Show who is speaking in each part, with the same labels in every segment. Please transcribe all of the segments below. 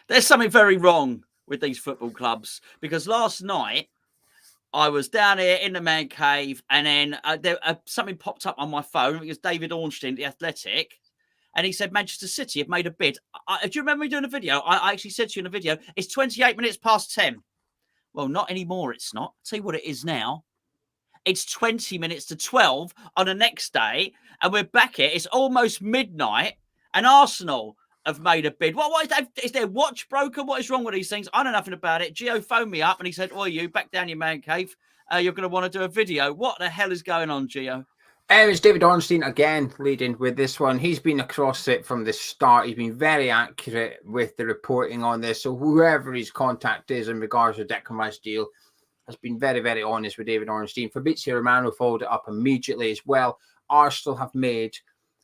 Speaker 1: There's something very wrong with these football clubs because last night I was down here in the man cave, and then something popped up on my phone. It was David Ornstein, the Athletic, and he said Manchester City have made a bid. Do you remember me doing a video? I actually said to you in a video, it's 28 minutes past 10. Well, not anymore, it's not. I'll tell you what it is now. It's 20 minutes to 12 on the next day, and we're back here. It's almost midnight, and Arsenal have made a bid. What is their watch broken? What is wrong with these things? I know nothing about it. Gio phoned me up, and he said, "Oh, you back down your man cave. You're going to want to do a video." What the hell is going on, Gio?
Speaker 2: It's David Ornstein again leading with this one. He's been across it from the start. He's been very accurate with the reporting on this. So whoever his contact is in regards to the Declan Rice deal has been very, very honest with David Ornstein. Fabrizio Romano followed it up immediately as well. Arsenal have made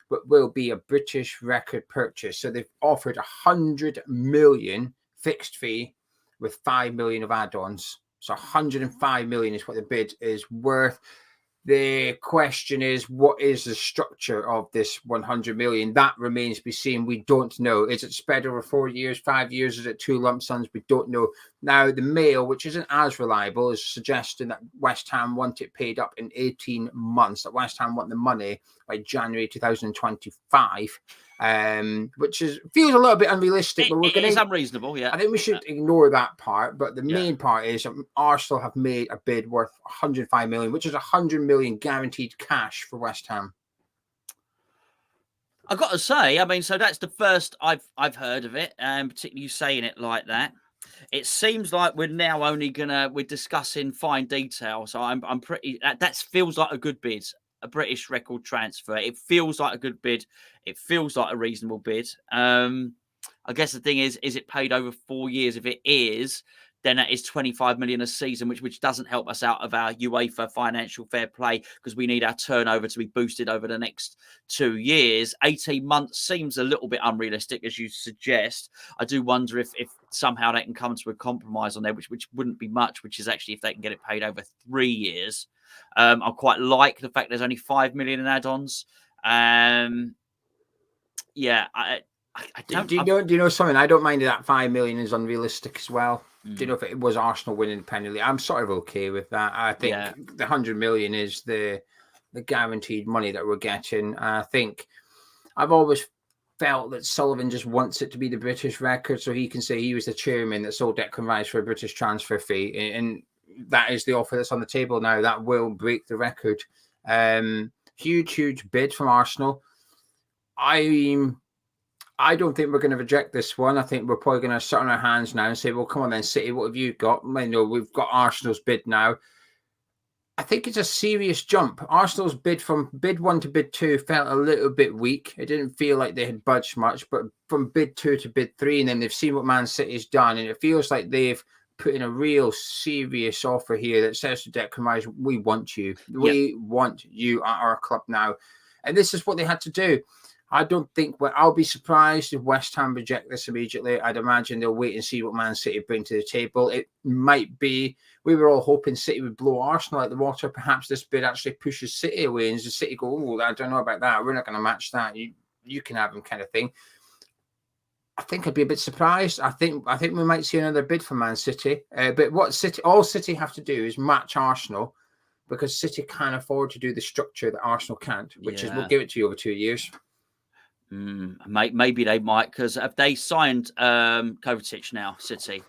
Speaker 2: what will be a British record purchase. So they've offered 100 million fixed fee with 5 million of add-ons. So 105 million is what the bid is worth. The question is, what is the structure of this 100 million? That remains to be seen. We don't know. Is it spread over 4 years, 5 years? Is it 2 lump sums? We don't know. Now, the Mail, which isn't as reliable, is suggesting that West Ham want it paid up in 18 months, that West Ham want the money by January 2025. Which feels a little bit unrealistic.
Speaker 1: It's unreasonable, yeah.
Speaker 2: I think we should ignore that part, but the main part is Arsenal have made a bid worth 105 million, which is 100 million guaranteed cash for West Ham.
Speaker 1: I've got to say, I mean, so that's the first I've heard of it, and particularly you saying it like that. It seems like we're now only we're discussing fine detail. So I'm pretty, that feels like a good bid. A British record transfer. It feels like a good bid. It feels like a reasonable bid. I guess the thing is it paid over 4 years? If it is, then that is 25 million a season, which doesn't help us out of our UEFA financial fair play because we need our turnover to be boosted over the next 2 years. 18 months seems a little bit unrealistic, as you suggest. I do wonder if somehow they can come to a compromise on there, which wouldn't be much, which is actually if they can get it paid over 3 years. I quite like the fact there's only 5 million in add-ons. I don't.
Speaker 2: Do you know something? I don't mind that 5 million is unrealistic as well. Do you know if it was Arsenal winning the Premier League? I'm sort of okay with that. I think the 100 million is the guaranteed money that we're getting. I think I've always felt that Sullivan just wants it to be the British record, so he can say he was the chairman that sold Declan Rice for a British transfer fee, and that is the offer that's on the table now. That will break the record. Huge bid from Arsenal. I don't think we're going to reject this one. I think we're probably going to sit on our hands now and say, well, come on then, City, what have you got? I know we've got Arsenal's bid now. I think it's a serious jump. Arsenal's bid from bid 1 to bid 2 felt a little bit weak. It didn't feel like they had budged much, but from bid 2 to bid 3, and then they've seen what Man City's done, and it feels like they've put in a real serious offer here that says to Declan Rice, we want you. We want you at our club now. And this is what they had to do. I don't think I'll be surprised if West Ham reject this immediately. I'd imagine they'll wait and see what Man City bring to the table. It might be, we were all hoping City would blow Arsenal out the water. Perhaps this bid actually pushes City away and the City go, oh, I don't know about that. We're not going to match that. You can have them kind of thing. I think I'd be a bit surprised. I think we might see another bid from Man City. But what all City have to do is match Arsenal because City can't afford to do the structure that Arsenal can't, which is we'll give it to you over 2 years.
Speaker 1: Maybe they might, because have they signed Kovacic now, City?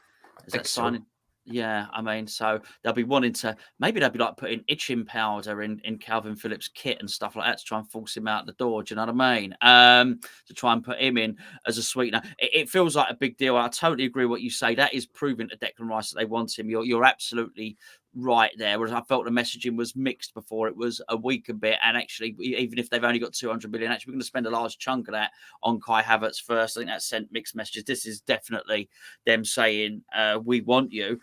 Speaker 1: Is that signing? Yeah, I mean, so they'll be wanting to, maybe they'll be like putting itching powder in Calvin Phillips' kit and stuff like that to try and force him out the door. Do you know what I mean? To try and put him in as a sweetener. It feels like a big deal. I totally agree with what you say. That is proving to Declan Rice that they want him. You're absolutely right there. Whereas I felt the messaging was mixed before. It was a weak a bit. And actually, even if they've only got 200 million, actually, we're going to spend a large chunk of that on Kai Havertz first. I think that sent mixed messages. This is definitely them saying, we want you.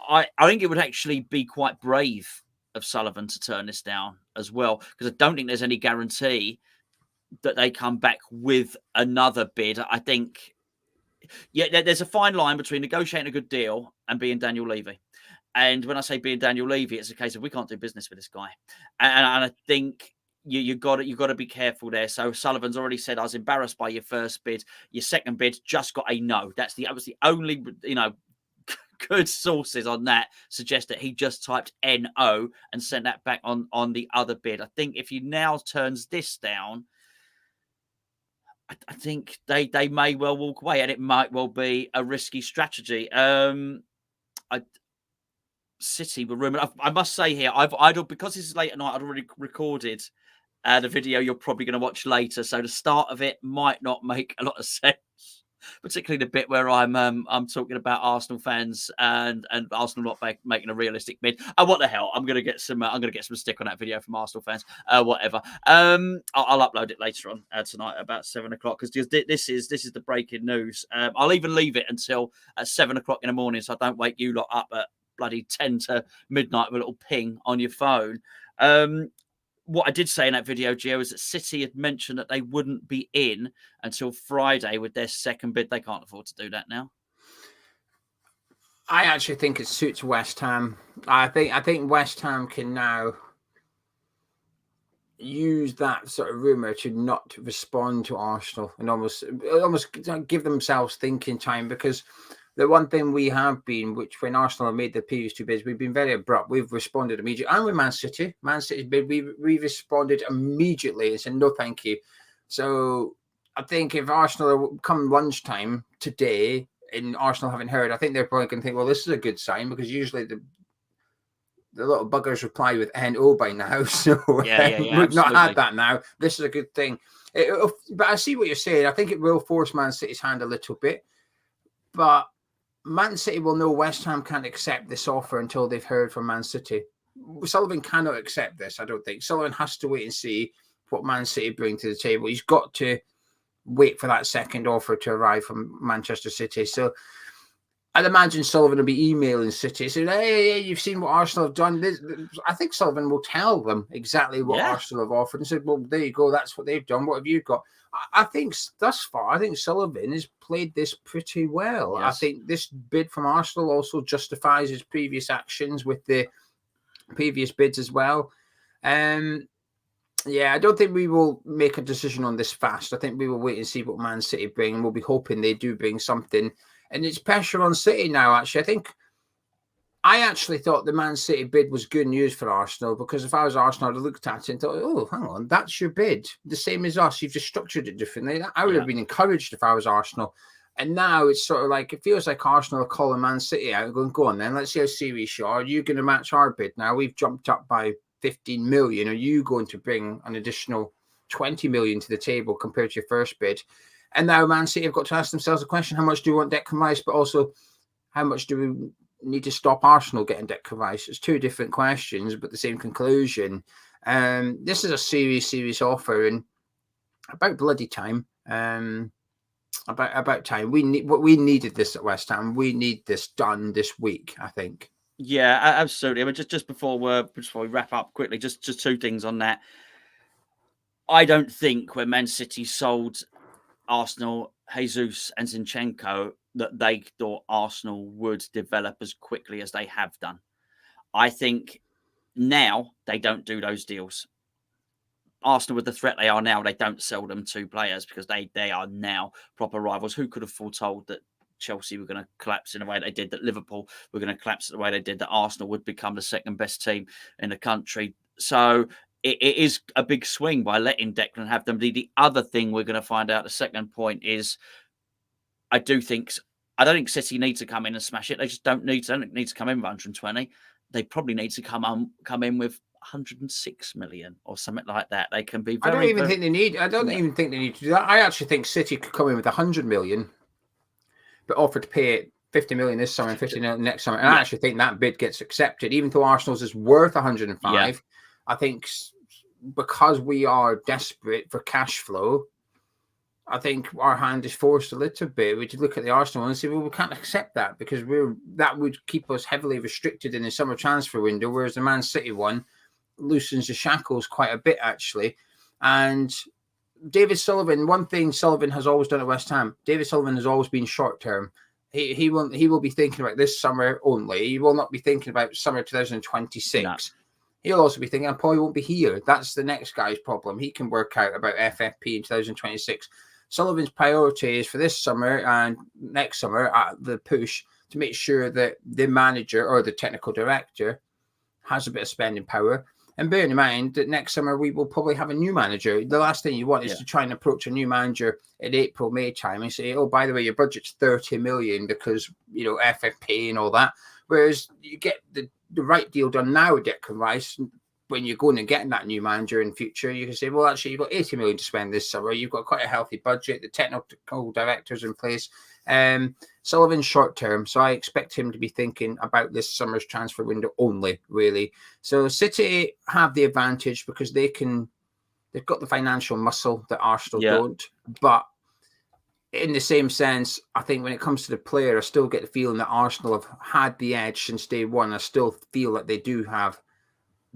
Speaker 1: I think it would actually be quite brave of Sullivan to turn this down as well, because I don't think there's any guarantee that they come back with another bid. I think, there's a fine line between negotiating a good deal and being Daniel Levy. And when I say being Daniel Levy, it's a case of we can't do business with this guy. And I think you got to be careful there. So Sullivan's already said, I was embarrassed by your first bid. Your second bid just got a no. That was the only, good sources on that suggest that he just typed NO and sent that back on the other bid. I think if he now turns this down, I think they may well walk away, and it might well be a risky strategy. City were rumoured. I must say here, because this is late at night, I'd already recorded the video you're probably going to watch later. So the start of it might not make a lot of sense, particularly the bit where I'm talking about Arsenal fans and Arsenal not making a realistic bid. Oh, what the hell! I'm going to get some stick on that video from Arsenal fans. Whatever. I'll upload it later on tonight about 7 o'clock, because this is the breaking news. I'll even leave it until 7 o'clock in the morning, so I don't wake you lot up at bloody 10 to midnight with a little ping on your phone. What I did say in that video, Gio, is that City had mentioned that they wouldn't be in until Friday with their second bid. They can't afford to do that now.
Speaker 2: I actually think it suits West Ham. I think West Ham can now use that sort of rumour to not respond to Arsenal and almost give themselves thinking time, because the one thing we have been, which when Arsenal have made the previous two bids, we've been very abrupt. We've responded immediately. And with Man City's bid, we responded immediately and said, no, thank you. So I think if Arsenal come lunchtime today and Arsenal haven't heard, I think they're probably going to think, well, this is a good sign, because usually the little buggers reply with NO by now. So
Speaker 1: we've absolutely
Speaker 2: not had that now. This is a good thing. But I see what you're saying. I think it will force Man City's hand a little bit. But Man City will know West Ham can't accept this offer until they've heard from Man City. Sullivan cannot accept this, I don't think. Sullivan has to wait and see what Man City bring to the table. He's got to wait for that second offer to arrive from Manchester City. So I'd imagine Sullivan will be emailing City saying, hey, you've seen what Arsenal have done. I think Sullivan will tell them exactly what Arsenal have offered and said, well, there you go. That's what they've done. What have you got? I think thus far, I think Sullivan has played this pretty well. Yes. I think this bid from Arsenal also justifies his previous actions with the previous bids as well. I don't think we will make a decision on this fast. I think we will wait and see what Man City bring, and we'll be hoping they do bring something. And it's pressure on City now, actually. I actually thought the Man City bid was good news for Arsenal, because if I was Arsenal, I'd have looked at it and thought, oh, hang on, that's your bid. The same as us. You've just structured it differently. I would have been encouraged if I was Arsenal. And now it's sort of like, it feels like Arsenal are calling Man City out and going, go on then, let's see how serious you are. Are you going to match our bid now? We've jumped up by 15 million. Are you going to bring an additional 20 million to the table compared to your first bid? And now Man City have got to ask themselves a question: how much do we want Declan Rice, but also how much do we need to stop Arsenal getting Declan Rice? It's two different questions, but the same conclusion. This is a serious offer, and about bloody time. About time. We needed this at West Ham. We need this done this week, I think.
Speaker 1: Yeah, absolutely. I mean, just before we wrap up quickly, just two things on that. I don't think when Man City sold Arsenal, Jesus and Zinchenko, that they thought Arsenal would develop as quickly as they have done. I think now they don't do those deals. Arsenal, with the threat they are now, they don't sell them two players, because they are now proper rivals. Who could have foretold that Chelsea were going to collapse in the way they did, that Liverpool were going to collapse the way they did, that Arsenal would become the second best team in the country? So it is a big swing by letting Declan have them. The other thing we're going to find out, the second point, is I don't think City need to come in and smash it. They just don't need to come in with 120. They probably need to come in with 106 million or something like that. They can be very, I don't even think
Speaker 2: they need to do that. I actually think City could come in with 100 million, but offer to pay 50 million this summer and 50 million next summer. And I actually think that bid gets accepted, even though Arsenal's is worth 105. Yeah. I think because we are desperate for cash flow, I think our hand is forced a little bit. We could look at the Arsenal one and say, well, we can't accept that, because that would keep us heavily restricted in the summer transfer window, whereas the Man City one loosens the shackles quite a bit, actually. And David Sullivan, one thing Sullivan has always done at West Ham, David Sullivan has always been short term. He will be thinking about this summer only. He will not be thinking about summer 2026. No. He'll also be thinking, I probably won't be here. That's the next guy's problem. He can work out about FFP in 2026. Sullivan's priority is for this summer and next summer at the push to make sure that the manager or the technical director has a bit of spending power. And bearing in mind that next summer we will probably have a new manager. The last thing you want is to try and approach a new manager in April, May time and say, oh, by the way, your budget's 30 million because, FFP and all that. Whereas you get the right deal done now with Declan Rice. When you're going and getting that new manager in future, you can say, well, actually, you've got 80 million to spend this summer. You've got quite a healthy budget. The technical director's in place. Sullivan's short term, so I expect him to be thinking about this summer's transfer window only, really. So City have the advantage because they've got the financial muscle that Arsenal don't. But in the same sense, I think when it comes to the player, I still get the feeling that Arsenal have had the edge since day one. I still feel that they do have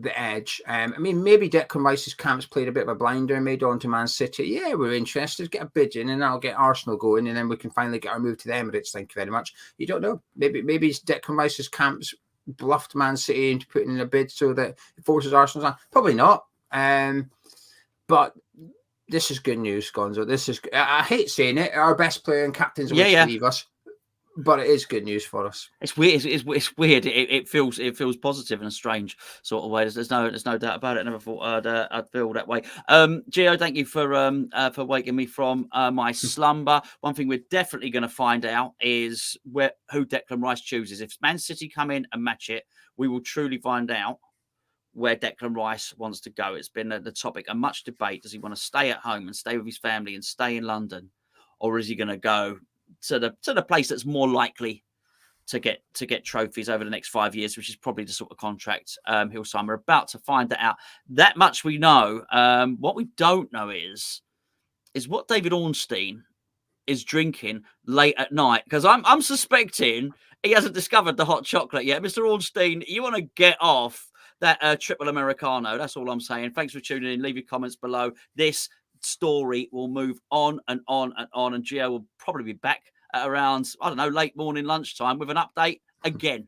Speaker 2: the edge. Maybe Declan Rice's camp's played a bit of a blinder and made on to Man City. Yeah, we're interested. Get a bid in and I'll get Arsenal going and then we can finally get our move to the Emirates. Thank you very much. You don't know. Maybe Declan Rice's camp's bluffed Man City into putting in a bid so that it forces Arsenal on. Probably not. But this is good news, Gonzo. I hate saying it. Our best player and captain's away to leave us. But it is good news for us.
Speaker 1: It's weird. It's weird. It feels positive in a strange sort of way. There's no doubt about it. I never thought I'd feel that way. Gio, thank you for waking me from my slumber. One thing we're definitely going to find out is who Declan Rice chooses. If Man City come in and match it, we will truly find out where Declan Rice wants to go. It's been the topic of much debate. Does he want to stay at home and stay with his family and stay in London, or is he going to go to the place that's more likely to get trophies over the next 5 years, which is probably the sort of contract he'll sign? We're about to find that out. That much we know. What we don't know is what David Ornstein is drinking late at night, because I'm suspecting he hasn't discovered the hot chocolate yet. Mr. Ornstein, you want to get off that triple Americano. That's all I'm saying. Thanks for tuning in. Leave your comments below. This story will move on and on and on, and Gio will probably be back at around, I don't know, late morning, lunchtime with an update again.